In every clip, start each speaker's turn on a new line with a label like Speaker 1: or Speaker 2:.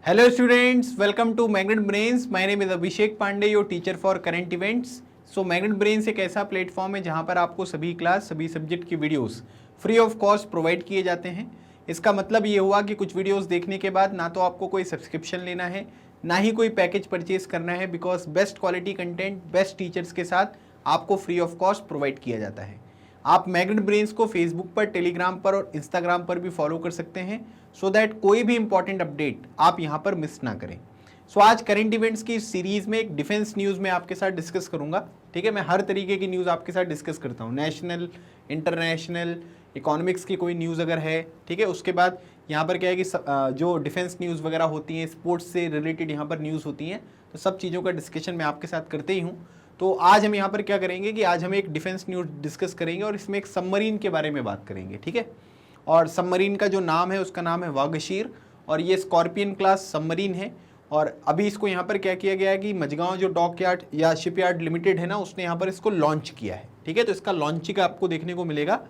Speaker 1: Hello students, welcome to Magnet Brains. My name is Abhishek Pandey, your teacher for current events. So Magnet Brains एक ऐसा platform है जहां पर आपको सभी क्लास सभी सब्जेक्ट की videos free of cost provide किए जाते हैं। इसका मतलब ये हुआ कि कुछ वीडियोस देखने के बाद ना तो आपको कोई सब्सक्रिप्शन लेना है, ना ही कोई पैकेज परचेज करना है, because best quality content best teachers के साथ आपको फ्री ऑफ कॉस्ट प्रोवाइड किया जाता है। आप मैग्नेट ब्रेन्स को फेसबुक पर, टेलीग्राम पर और इंस्टाग्राम पर भी फॉलो कर सकते हैं सो दैट कोई भी इंपॉर्टेंट अपडेट आप यहाँ पर मिस ना करें। सो आज करंट इवेंट्स की सीरीज में एक डिफेंस न्यूज़ में आपके साथ डिस्कस करूंगा। ठीक है, मैं हर तरीके की न्यूज़ आपके साथ डिस्कस करता हूँ, नेशनल, इंटरनेशनल, इकोनॉमिक्स की कोई न्यूज़ अगर है, ठीक है। उसके बाद यहाँ पर क्या है कि जो डिफेंस न्यूज़ वगैरह होती हैं, स्पोर्ट्स से रिलेटेड यहाँ पर न्यूज़ होती हैं, तो सब चीज़ों का डिस्कशन मैं आपके साथ करते ही हूँ। तो आज हम यहाँ पर क्या करेंगे कि आज हम एक डिफेंस न्यूज़ डिस्कस करेंगे और इसमें एक सबमरीन के बारे में बात करेंगे। ठीक है, और सबमरीन का जो नाम है उसका नाम है वागशीर और ये स्कॉर्पियन क्लास सबमरीन है। और अभी इसको यहाँ पर क्या किया गया है कि मझगांव जो डॉकयार्ड या शिपयार्ड लिमिटेड है ना, उसने यहाँ पर इसको लॉन्च किया है। ठीक है, तो इसका लॉन्चिंग आपको देखने को मिलेगा।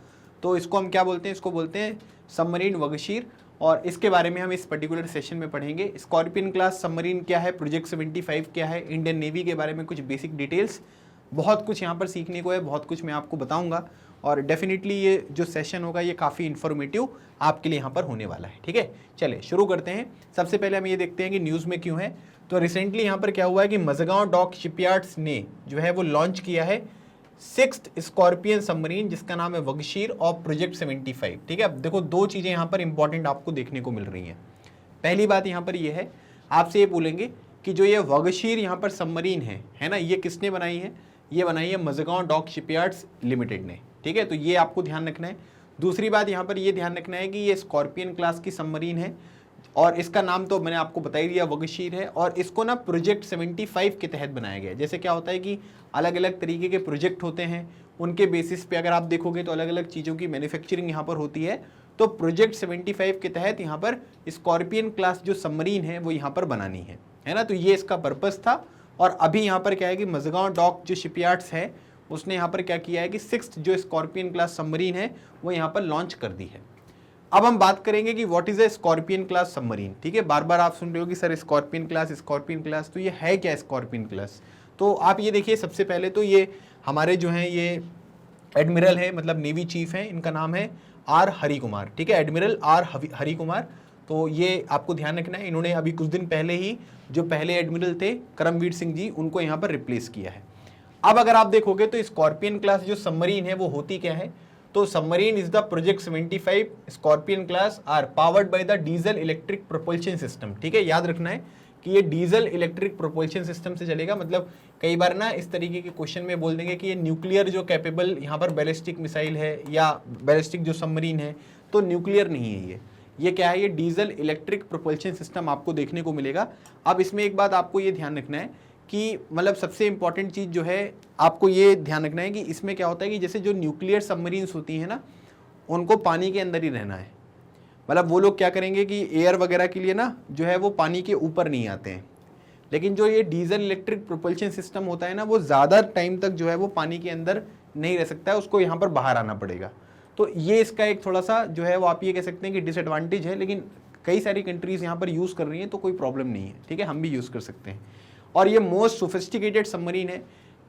Speaker 1: तो इसको हम क्या बोलते हैं, इसको बोलते हैं सबमरीन वागशीर और इसके बारे में हम इस पर्टिकुलर सेशन में पढ़ेंगे। स्कॉर्पियन क्लास सबमरीन क्या है, प्रोजेक्ट 75 क्या है, इंडियन नेवी के बारे में कुछ बेसिक डिटेल्स, बहुत कुछ यहाँ पर सीखने को है, बहुत कुछ मैं आपको बताऊंगा और डेफिनेटली ये जो सेशन होगा ये काफ़ी इन्फॉर्मेटिव आपके लिए यहाँ पर होने वाला है। ठीक है, चलिए शुरू करते हैं। सबसे पहले हम ये देखते हैं कि न्यूज़ में क्यों है। तो रिसेंटली यहाँ पर क्या हुआ है कि मझगांव डॉक शिपयार्ड्स ने जो है वो लॉन्च किया है 6th स्कॉर्पियन सबमरीन जिसका नाम है वागशीर और प्रोजेक्ट 75। ठीक है, अब देखो दो चीज़ें यहाँ पर इंपॉर्टेंट आपको देखने को मिल रही हैं। पहली बात यहाँ पर ये है, आपसे ये बोलेंगे कि जो ये वागशीर यहाँ पर सबमरीन है ना, ये किसने बनाई है? ये बनाई है मझगांव डॉक शिपयार्ड्स लिमिटेड ने। ठीक है, तो ये आपको ध्यान रखना है। दूसरी बात यहाँ पर ये ध्यान रखना है कि ये स्कॉर्पियन क्लास की सबमरीन है और इसका नाम तो मैंने आपको बता ही दिया, वागशीर है। और इसको ना प्रोजेक्ट 75 के तहत बनाया गया है। जैसे क्या होता है कि अलग अलग तरीके के प्रोजेक्ट होते हैं, उनके बेसिस पे अगर आप देखोगे तो अलग अलग चीज़ों की मैन्युफैक्चरिंग यहाँ पर होती है। तो प्रोजेक्ट 75 के तहत यहाँ पर स्कॉर्पियन क्लास जो सबमरीन है वो यहाँ पर बनानी है ना। तो ये इसका पर्पज़ था। और अभी यहाँ पर क्या है कि मझगांव डॉक जो शिपयार्ड्स है उसने यहाँ पर क्या किया है कि 6th जो स्कॉर्पियन क्लास सबमरीन है वो यहाँ पर लॉन्च कर दी है। अब हम बात करेंगे कि what is a scorpion class submarine. ठीक है, बार बार आप सुन रहे हो कि सर स्कॉर्पियन क्लास, तो ये है क्या स्कॉर्पियन क्लास? तो आप ये देखिए, सबसे पहले तो ये हमारे जो हैं ये एडमिरल है, मतलब नेवी चीफ हैं, इनका नाम है आर हरि कुमार। ठीक है, एडमिरल आर हरि कुमार। तो ये आपको ध्यान रखना है, इन्होंने अभी कुछ दिन पहले ही जो पहले एडमिरल थे करमवीर सिंह जी, उनको यहाँ पर रिप्लेस किया है। अब अगर आप देखोगे तो स्कॉर्पियन क्लास जो सबमरीन है वो होती क्या है? तो submarine is the project 75 Scorpene class are powered by the diesel electric propulsion system. ठीक है, याद रखना है कि ये डीजल इलेक्ट्रिक प्रोपल्शन सिस्टम से चलेगा। मतलब कई बार ना इस तरीके के क्वेश्चन में बोल देंगे कि ये न्यूक्लियर जो कैपेबल यहाँ पर बैलिस्टिक मिसाइल है या बैलिस्टिक जो सबमरीन है, तो न्यूक्लियर नहीं है ये क्या है? ये डीजल इलेक्ट्रिक प्रोपल्शन सिस्टम आपको देखने को मिलेगा। अब इसमें एक बात आपको ये ध्यान रखना है कि मतलब सबसे इंपॉर्टेंट चीज़ जो है आपको ये ध्यान रखना है कि इसमें क्या होता है कि जैसे जो न्यूक्लियर सबमरीन्स होती हैं ना, उनको पानी के अंदर ही रहना है। मतलब वो लोग क्या करेंगे कि एयर वगैरह के लिए ना जो है वो पानी के ऊपर नहीं आते हैं। लेकिन जो ये डीजल इलेक्ट्रिक प्रोपल्शन सिस्टम होता है ना, वो ज़्यादा टाइम तक जो है वो पानी के अंदर नहीं रह सकता है, उसको यहाँ पर बाहर आना पड़ेगा। तो ये इसका एक थोड़ा सा जो है वो आप ये कह सकते हैं कि डिसएडवांटेज है, लेकिन कई सारी कंट्रीज़ यहाँ पर यूज़ कर रही हैं तो कोई प्रॉब्लम नहीं है। ठीक है, हम भी यूज़ कर सकते हैं। और ये मोस्ट सोफिस्टिकेटेड सबमरीन है,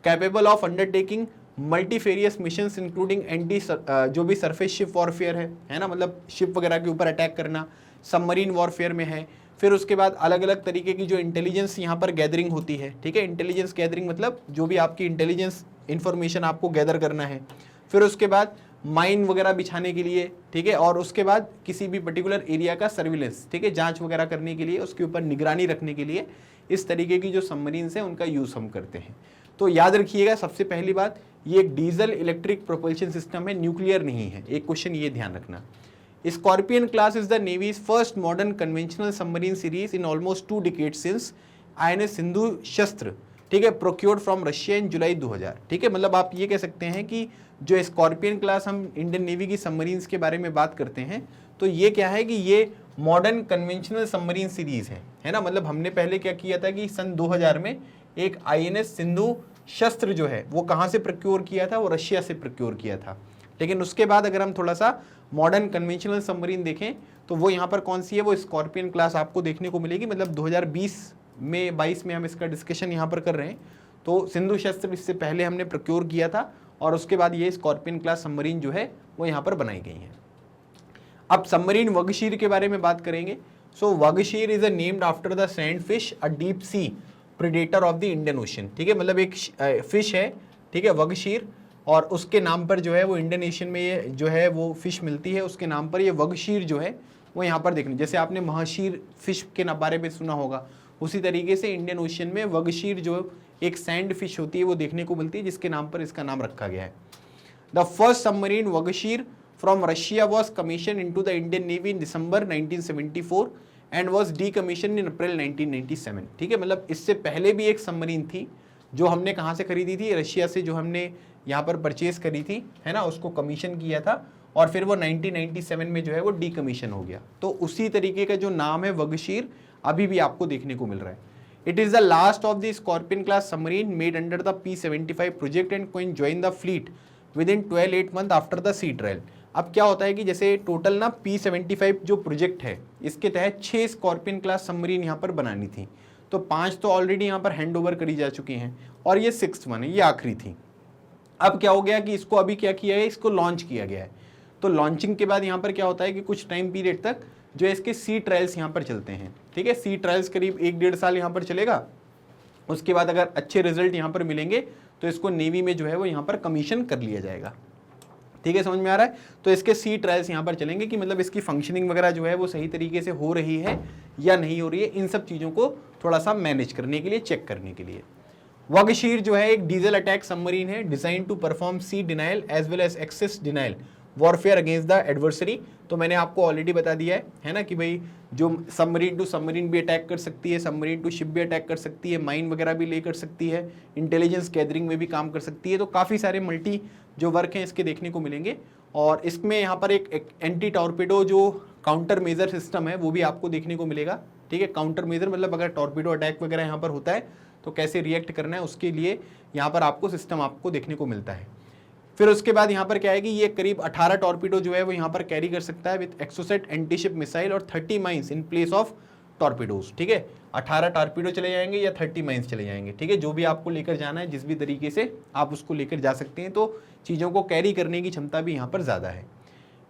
Speaker 1: capable of undertaking multifarious missions including anti जो भी सरफेस शिप वॉरफेयर है ना, मतलब शिप वगैरह के ऊपर अटैक करना, सबमरीन वॉरफेयर में है। फिर उसके बाद अलग अलग तरीके की जो इंटेलिजेंस यहाँ पर गैदरिंग होती है। ठीक है, इंटेलिजेंस गैदरिंग मतलब जो भी आपकी इंटेलिजेंस इंफॉर्मेशन आपको गैदर करना है। फिर उसके बाद माइन वगैरह बिछाने के लिए, ठीक है, और उसके बाद किसी भी पर्टिकुलर एरिया का सर्विलेंस, ठीक है, जांच वगैरह करने के लिए, उसके ऊपर निगरानी रखने के लिए इस तरीके की जो सबमरीन्स हैं उनका यूज़ हम करते हैं। तो याद रखिएगा, सबसे पहली बात, ये एक डीजल इलेक्ट्रिक प्रोपल्शन सिस्टम है, न्यूक्लियर नहीं है। एक क्वेश्चन ये ध्यान रखना। Scorpene class is the navy's first modern conventional submarine series in almost 2 decades since INS Sindhu Shastra, ठीक है, procured from Russia in July 2000। ठीक है, मतलब आप ये कह सकते हैं कि जो स्कॉर्पियन क्लास हम इंडियन नेवी की सबमरीन्स के बारे में बात करते हैं, तो ये क्या है कि ये मॉडर्न कन्वेंशनल सबमरीन सीरीज है ना। मतलब हमने पहले क्या किया था कि सन 2000 में एक INS सिंधु शस्त्र जो है वो कहाँ से प्रोक्योर किया था? वो रशिया से प्रोक्योर किया था। लेकिन उसके बाद अगर हम थोड़ा सा मॉडर्न कन्वेंशनल सबमरीन देखें तो वो यहाँ पर कौन सी है, वो स्कॉर्पियन क्लास आपको देखने को मिलेगी। मतलब 2020 में 22 में हम इसका डिस्कशन यहाँ पर कर रहे हैं। तो सिंधु शस्त्र इससे पहले हमने प्रोक्योर किया था और उसके बाद ये स्कॉर्पियन क्लास सबमरीन जो है वो यहाँ पर बनाई गई है। अब सबमरीन वगशीर के बारे में बात करेंगे। So Vagsheer is a named after the sand fish, a deep sea predator of the Indian Ocean. ठीक है, मतलब एक फिश है, ठीक है, वगशीर, और उसके नाम पर जो है वो इंडियन ओशन में ये जो है वो फिश मिलती है, उसके नाम पर ये वगशीर जो है वो यहाँ पर देखने, जैसे आपने महाशीर फिश के बारे में सुना होगा, उसी तरीके से इंडियन ओशन में वगशीर जो एक सैंड फिश होती है वो देखने को मिलती है, जिसके नाम पर इसका नाम रखा गया है। The first submarine Vagsheer from Russia was commissioned into the Indian Navy in December 1974 and was decommissioned in April 1997। ठीक है, मतलब इससे पहले भी एक सबमरीन थी जो हमने कहाँ से खरीदी थी, रशिया से, जो हमने यहाँ पर परचेज करी थी, है ना, उसको कमीशन किया था और फिर वो 1997 में जो है वो डीकमीशन हो गया। तो उसी तरीके का जो नाम है वगशीर अभी भी आपको देखने को मिल रहा है। It is the last of the Scorpene class submarine made under the P-75 project and can join the fleet within 12 months after the sea trial. अब क्या होता है कि जैसे टोटल ना P-75 जो प्रोजेक्ट है इसके तहत 6 स्कॉर्पियन क्लास सबमरीन यहाँ पर बनानी थी, तो 5 तो ऑलरेडी यहाँ पर हैंड ओवर करी जा चुकी हैं और ये 6th वन है, ये आखिरी थी। अब क्या हो गया कि इसको अभी क्या किया है, इसको लॉन्च किया गया है। तो लॉन्चिंग के बाद यहाँ पर क्या होता है कि कुछ टाइम पीरियड तक जो इसके सी ट्रायल्स यहाँ पर चलते हैं। ठीक है, सी ट्रायल्स करीब 1-1.5 साल यहाँ पर चलेगा। उसके बाद अगर अच्छे रिजल्ट यहाँ पर मिलेंगे तो इसको नेवी में जो है वो यहाँ पर कमीशन कर लिया जाएगा। ठीक है, समझ में आ रहा है। तो इसके सी ट्रायल्स यहाँ पर चलेंगे कि मतलब इसकी फंक्शनिंग वगैरह जो है वो सही तरीके से हो रही है या नहीं हो रही है, इन सब चीज़ों को थोड़ा सा मैनेज करने के लिए, चेक करने के लिए। वगशीर जो है एक डीजल अटैक सबमरीन है design to perform sea denial as well as access denial warfare against the adversary. तो मैंने आपको ऑलरेडी बता दिया है ना कि भाई जो सबमरीन टू सबमरीन भी अटैक कर सकती है, सबमरीन टू शिप भी अटैक कर सकती है, माइन वगैरह भी ले कर सकती है, इंटेलिजेंस गैदरिंग में भी काम कर सकती है। तो काफ़ी सारे मल्टी जो वर्क हैं इसके देखने को मिलेंगे। और इसमें यहाँ पर एक एंटी टॉर्पेडो जो काउंटर मेजर सिस्टम है वो भी आपको देखने को मिलेगा। ठीक है, काउंटर मेजर मतलब अगर टॉर्पेडो अटैक वगैरह यहाँ पर होता है तो कैसे रिएक्ट करना है, उसके लिए यहाँ पर आपको सिस्टम आपको देखने को मिलता है। फिर उसके बाद यहाँ पर क्या है कि ये करीब 18 टॉर्पीडो जो है वो यहाँ पर कैरी कर सकता है विद एक्सोसेट एंटीशिप मिसाइल और 30 mines in place of torpedoes. ठीक है, 18 टॉर्पीडो चले जाएंगे या 30 माइंस चले जाएंगे। ठीक है, जो भी आपको लेकर जाना है, जिस भी तरीके से आप उसको लेकर जा सकते हैं, तो चीज़ों को कैरी करने की क्षमता भी यहाँ पर ज़्यादा है।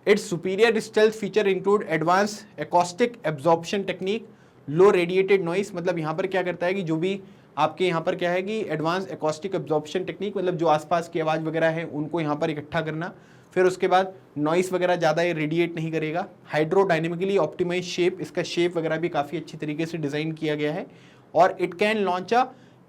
Speaker 1: It's superior stealth feature include advance acoustic absorption technique, low radiated noise. मतलब यहाँ पर क्या करता है कि जो भी आपके यहाँ पर क्या है कि एडवांस एकॉस्टिक एब्जॉर्प्शन टेक्निक, मतलब जो आसपास की आवाज़ वगैरह है उनको यहाँ पर इकट्ठा करना। फिर उसके बाद नॉइस वगैरह ज़्यादा ये रेडिएट नहीं करेगा। हाइड्रोडायनेमिकली ऑप्टिमाइज शेप, इसका शेप वगैरह भी काफ़ी अच्छी तरीके से डिज़ाइन किया गया है। और it can launch a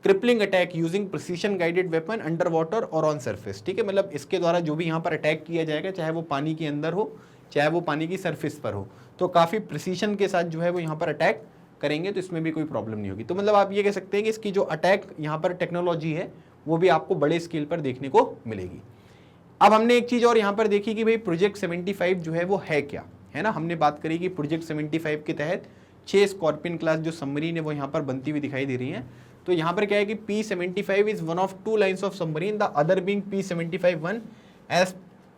Speaker 1: crippling attack using precision guided weapon under water और ऑन सरफेस। ठीक है, मतलब इसके द्वारा जो भी यहाँ पर अटैक किया जाएगा, चाहे वो पानी के अंदर हो चाहे वो पानी की सरफेस पर हो, तो काफ़ी प्रिसीशन के साथ जो है वो यहाँ पर अटैक करेंगे, तो इसमें भी कोई प्रॉब्लम नहीं होगी। तो मतलब आप ये कह सकते हैं कि इसकी जो अटैक यहाँ पर टेक्नोलॉजी है वो भी आपको बड़े स्केल पर देखने को मिलेगी। अब हमने एक चीज़ और यहाँ पर देखी कि भाई प्रोजेक्ट 75 जो है वो है क्या, है ना। हमने बात करी कि प्रोजेक्ट 75 के तहत 6 स्कॉर्पियन क्लास जो सबमरीन है वो यहाँ पर बनती हुई दिखाई दे रही हैं। तो यहाँ पर क्या है कि P-75 is one of 2 lines of submarine, the other being P-75-1 as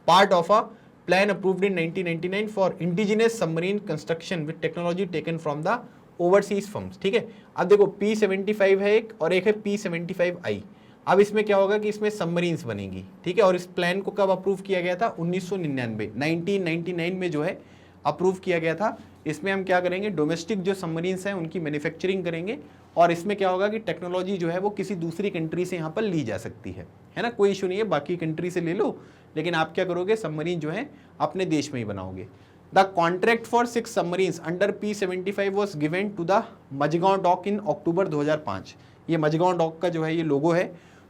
Speaker 1: part of a plan approved in 1999 for indigenous submarine construction with technology taken from the overseas firms. ठीक है, अब देखो P-75 है एक और एक है P-75I। अब इसमें क्या होगा कि इसमें सबमरीन्स बनेंगी। ठीक है, और इस प्लान को कब अप्रूव किया गया था, 1999 में जो है अप्रूव किया गया था। इसमें हम क्या करेंगे, डोमेस्टिक जो सबमरीन्स हैं उनकी मैन्युफैक्चरिंग करेंगे, और इसमें क्या होगा कि टेक्नोलॉजी जो है वो किसी दूसरी कंट्री से यहाँ पर ली जा सकती है ना। कोई इशू नहीं है, बाकी कंट्री से ले लो, लेकिन आप क्या करोगे, सबमरीन जो है अपने देश में ही बनाओगे। The contract for 6 submarines under P-75 was given to the Mazagon dock in October 2005। ये मझगांव डॉक का जो है ये लोगो है,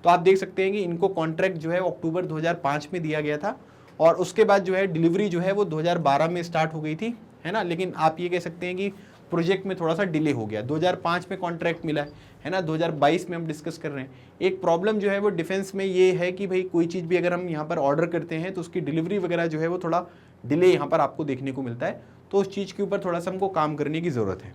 Speaker 1: तो आप देख सकते हैं कि इनको कॉन्ट्रैक्ट जो है अक्टूबर 2005 में दिया गया था, और उसके बाद जो है डिलीवरी जो है वो 2012 में स्टार्ट हो गई थी, है ना। लेकिन आप ये कह सकते हैं कि प्रोजेक्ट में थोड़ा सा डिले हो गया, 2005 में कॉन्ट्रैक्ट मिला है ना, 2022 में हम डिस्कस कर रहे हैं। एक प्रॉब्लम जो है वो डिफेंस में ये है कि भाई कोई चीज़ भी अगर हम यहाँ पर ऑर्डर करते हैं तो उसकी डिलीवरी वगैरह जो है वो थोड़ा डिले यहाँ पर आपको देखने को मिलता है, तो उस चीज़ के ऊपर थोड़ा सा हमको काम करने की ज़रूरत है।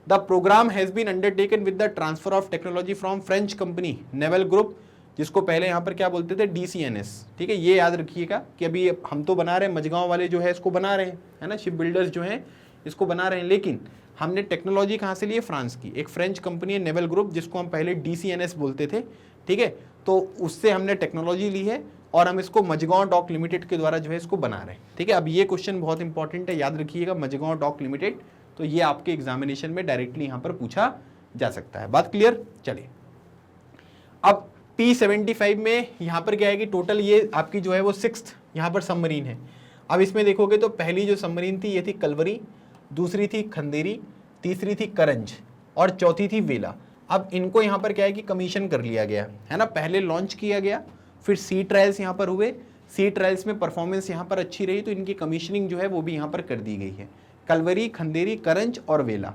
Speaker 1: The program has been undertaken with the transfer of technology from French company naval group, जिसको पहले यहाँ पर क्या बोलते थे, DCNS। ठीक है, ये याद रखिएगा कि अभी हम तो बना रहे हैं, मझगांव वाले जो है इसको बना रहे हैं, है ना, शिप बिल्डर्स जो हैं इसको बना रहे हैं, लेकिन हमने टेक्नोलॉजी कहाँ से ली है? फ्रांस की एक फ्रेंच कंपनी है नेवल ग्रुप, जिसको हम पहले DCNS बोलते थे, ठीक है। तो उससे हमने टेक्नोलॉजी ली है और हम इसको मझगांव डॉक लिमिटेड के द्वारा जो है इसको बना रहे हैं, ठीक है। अब ये क्वेश्चन बहुत इंपॉर्टेंट है, याद रखिएगा, मझगांव डॉक लिमिटेड, तो ये आपके एग्जामिनेशन में डायरेक्टली यहाँ पर पूछा जा सकता है। बात क्लियर? चलिए, अब P75 में यहाँ पर क्या है कि टोटल ये आपकी जो है वो 6th यहाँ पर सबमरीन है। अब इसमें देखोगे तो पहली जो सबमरीन थी ये थी कलवरी, दूसरी थी खंदेरी, तीसरी थी करंज और चौथी थी वेला। अब इनको यहाँ पर क्या है कि कमीशन कर लिया गया है ना, पहले लॉन्च किया गया, फिर सी ट्रायल्स यहाँ पर हुए, सी ट्रायल्स में परफॉर्मेंस यहाँ पर अच्छी रही तो इनकी कमीशनिंग जो है वो भी यहाँ पर कर दी गई है। कलवरी, खंदेरी, करंज और वेला।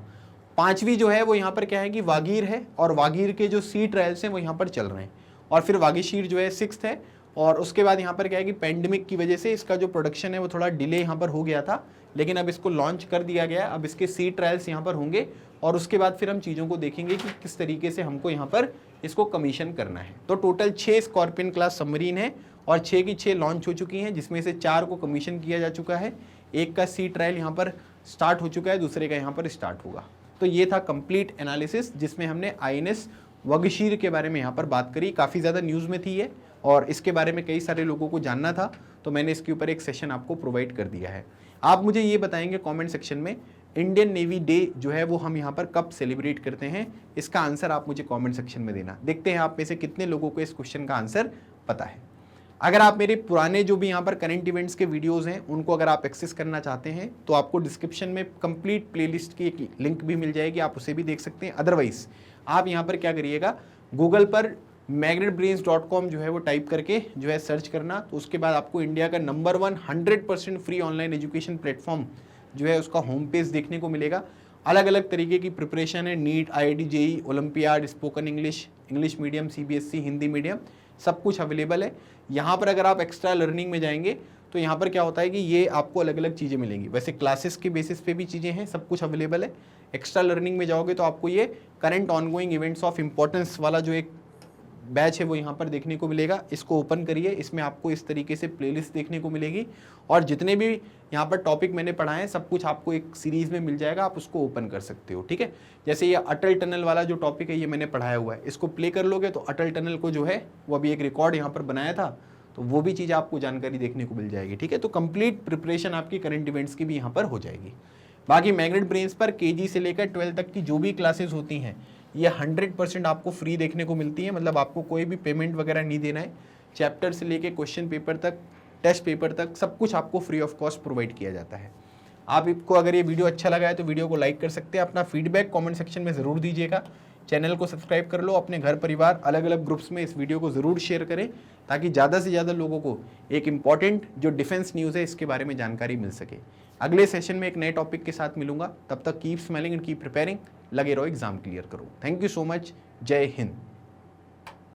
Speaker 1: पांचवी जो है वो यहाँ पर क्या है कि वागीर है, और वागीर के जो सी ट्रायल्स हैं वो यहाँ पर चल रहे हैं। और फिर वागीशीर जो है 6th है, और उसके बाद यहाँ पर क्या है कि पेंडेमिक की वजह से इसका जो प्रोडक्शन है वो थोड़ा डिले यहाँ पर हो गया था, लेकिन अब इसको लॉन्च कर दिया गया। अब इसके सी ट्रायल्स यहाँ पर होंगे और उसके बाद फिर हम चीज़ों को देखेंगे कि किस तरीके से हमको यहाँ पर इसको कमीशन करना है। तो टोटल 6 स्कॉर्पियन क्लास सबमरीन है और 6 की 6 लॉन्च हो चुकी हैं, जिसमें से 4 को कमीशन किया जा चुका है, एक का सी ट्रायल यहाँ पर स्टार्ट हो चुका है, दूसरे का यहाँ पर स्टार्ट होगा। तो ये था कंप्लीट एनालिसिस, जिसमें हमने INS वागीशीर के बारे में यहाँ पर बात करी। काफ़ी ज़्यादा न्यूज़ में थी ये, और इसके बारे में कई सारे लोगों को जानना था, तो मैंने इसके ऊपर एक सेशन आपको प्रोवाइड कर दिया है। आप मुझे ये बताएंगे कमेंट सेक्शन में, इंडियन नेवी डे जो है वो हम यहाँ पर कब सेलिब्रेट करते हैं? इसका आंसर आप मुझे कमेंट सेक्शन में देना। देखते हैं आप में से कितने लोगों को इस क्वेश्चन का आंसर पता है। अगर आप मेरे पुराने जो भी यहाँ पर करंट इवेंट्स के वीडियोस हैं उनको अगर आप एक्सेस करना चाहते हैं तो आपको डिस्क्रिप्शन में कंप्लीट प्लेलिस्ट की एक लिंक भी मिल जाएगी, आप उसे भी देख सकते हैं। अदरवाइज आप यहाँ पर क्या करिएगा, गूगल पर magnetbrains.com जो है वो टाइप करके जो है सर्च करना, तो उसके बाद आपको इंडिया का number 1 100% free online education platform जो है उसका होम पेज देखने को मिलेगा। अलग अलग तरीके की प्रिपरेशन है, NEET, IIT, JEE, Olympiad, spoken English, English medium, CBSE, Hindi medium, सब कुछ अवेलेबल है। यहाँ पर अगर आप एक्स्ट्रा लर्निंग में जाएंगे तो यहाँ पर क्या होता है कि ये आपको अलग अलग चीज़ें मिलेंगी। वैसे क्लासेस के बेसिस पे भी चीज़ें हैं, सब कुछ अवेलेबल है। एक्स्ट्रा लर्निंग में जाओगे तो आपको ये current ongoing events of importance वाला जो एक बैच है वो यहाँ पर देखने को मिलेगा। इसको ओपन करिए, इसमें आपको इस तरीके से प्लेलिस्ट देखने को मिलेगी, और जितने भी यहाँ पर टॉपिक मैंने पढ़ाए हैं सब कुछ आपको एक सीरीज़ में मिल जाएगा, आप उसको ओपन कर सकते हो, ठीक है। जैसे ये अटल टनल वाला जो टॉपिक है ये मैंने पढ़ाया हुआ है, इसको प्ले कर लोगे तो अटल टनल को जो है वो अभी एक रिकॉर्ड यहाँ पर बनाया था, तो वो भी चीज़ आपको जानकारी देखने को मिल जाएगी, ठीक है। तो कंप्लीट प्रिपरेशन आपकी करंट इवेंट्स की भी यहाँ पर हो जाएगी। बाकी मैग्नेट ब्रेन्स पर KG से लेकर 12 तक की जो भी क्लासेस होती हैं ये 100% आपको फ्री देखने को मिलती है, मतलब आपको कोई भी पेमेंट वगैरह नहीं देना है। चैप्टर से लेके क्वेश्चन पेपर तक, टेस्ट पेपर तक, सब कुछ आपको फ्री ऑफ कॉस्ट प्रोवाइड किया जाता है। आपको अगर ये वीडियो अच्छा लगा है तो वीडियो को लाइक कर सकते हैं, अपना फीडबैक कमेंट सेक्शन में ज़रूर दीजिएगा। चैनल को सब्सक्राइब कर लो, अपने घर परिवार अलग अलग ग्रुप्स में इस वीडियो को ज़रूर शेयर करें, ताकि ज़्यादा से ज़्यादा लोगों को एक इम्पॉर्टेंट जो डिफेंस न्यूज़ है इसके बारे में जानकारी मिल सके। अगले सेशन में एक नए टॉपिक के साथ मिलूंगा, तब तक keep smiling and keep preparing. लगे रहो, एग्जाम क्लियर करो। थैंक यू सो मच, जय हिंद।